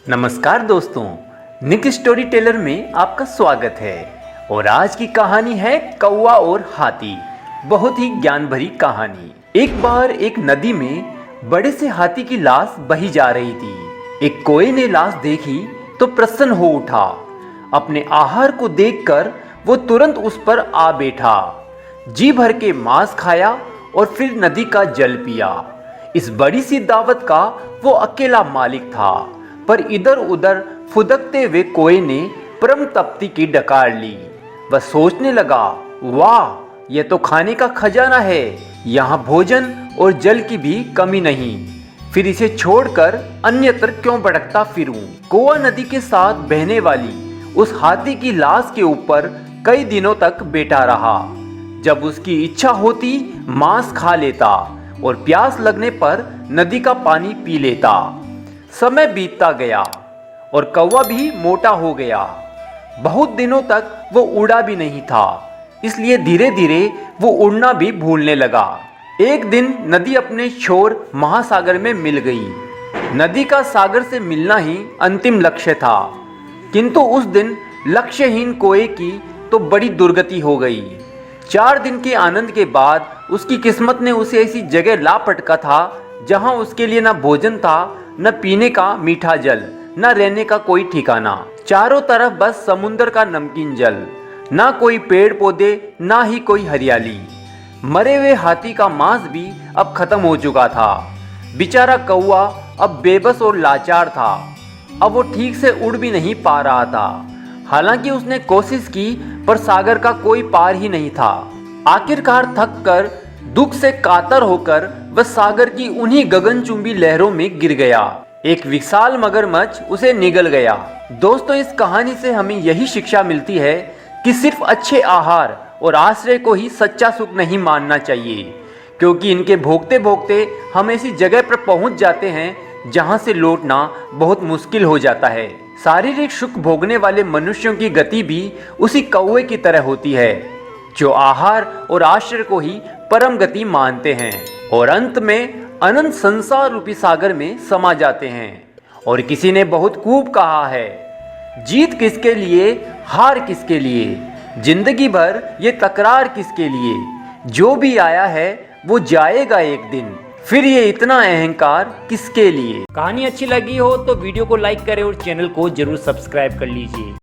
नमस्कार दोस्तों, निक story teller में आपका स्वागत है। और आज की कहानी है कौवा और हाथी। बहुत ही ज्ञान भरी कहानी। एक बार एक नदी में बड़े से हाथी की लाश बही जा रही थी। एक कौवे ने लाश देखी तो प्रसन्न हो उठा। अपने आहार को देखकर वो तुरंत उस पर आ बैठा। जी भर के मांस खाया और फिर नदी का जल पिया। इस बड़ी सी दावत का वो अकेला मालिक था, पर इधर उधर फुदकते हुए कौवे ने परम तप्ती की डकार ली। वह सोचने लगा, वाह, यह तो खाने का खजाना है। यहाँ भोजन और जल की भी कमी नहीं। फिर इसे छोड़कर अन्यत्र क्यों भटकता फिरूं। कौवा नदी के साथ बहने वाली उस हाथी की लाश के ऊपर कई दिनों तक बैठा रहा। जब उसकी इच्छा होती मांस खा लेता और प्यास लगने पर नदी का पानी पी लेता। समय बीतता गया और कौवा भी मोटा हो गया। बहुत दिनों तक वो उड़ा भी नहीं था, इसलिए धीरे धीरे वो उड़ना भी भूलने लगा। एक दिन नदी अपने छोर महासागर में मिल गई। नदी का सागर से मिलना ही अंतिम लक्ष्य था, किंतु उस दिन लक्ष्यहीन कौवे की तो बड़ी दुर्गति हो गई। 4 दिन के आनंद के बाद उसकी किस्मत ने उसे ऐसी जगह ला पटका था जहां उसके लिए न भोजन था, न पीने का मीठा जल, न रहने का कोई ठिकाना। चारों तरफ बस समुद्र का नमकीन जल, ना कोई पेड़ पौधे, ना ही कोई हरियाली। मरे हुए हाथी का मांस भी अब खत्म हो चुका था। बेचारा कौवा अब बेबस और लाचार था। अब वो ठीक से उड़ भी नहीं पा रहा था। हालांकि उसने कोशिश की, पर सागर का कोई पार ही नहीं था। आखिरकार थक कर, दुख से कातर होकर वह सागर की उन्हीं गगनचुंबी लहरों में गिर गया। एक विशाल मगरमच्छ उसे निगल गया। दोस्तों, इस कहानी से हमें यही शिक्षा मिलती है कि सिर्फ अच्छे आहार और आश्रय को ही सच्चा सुख नहीं मानना चाहिए, क्योंकि इनके भोगते भोगते हम ऐसी जगह पर पहुंच जाते हैं जहां से लौटना बहुत मुश्किल हो जाता है। शारीरिक सुख भोगने वाले मनुष्यों की गति भी उसी कौवे की तरह होती है, जो आहार और आश्रय को ही परम गति मानते हैं और अंत में अनंत संसार रूपी सागर में समा जाते हैं। और किसी ने बहुत खूब कहा है, जीत किसके लिए, हार किसके लिए, जिंदगी भर ये तकरार किसके लिए। जो भी आया है वो जाएगा एक दिन, फिर ये इतना अहंकार किसके लिए। कहानी अच्छी लगी हो तो वीडियो को लाइक करें और चैनल को जरूर सब्सक्राइब कर लीजिए।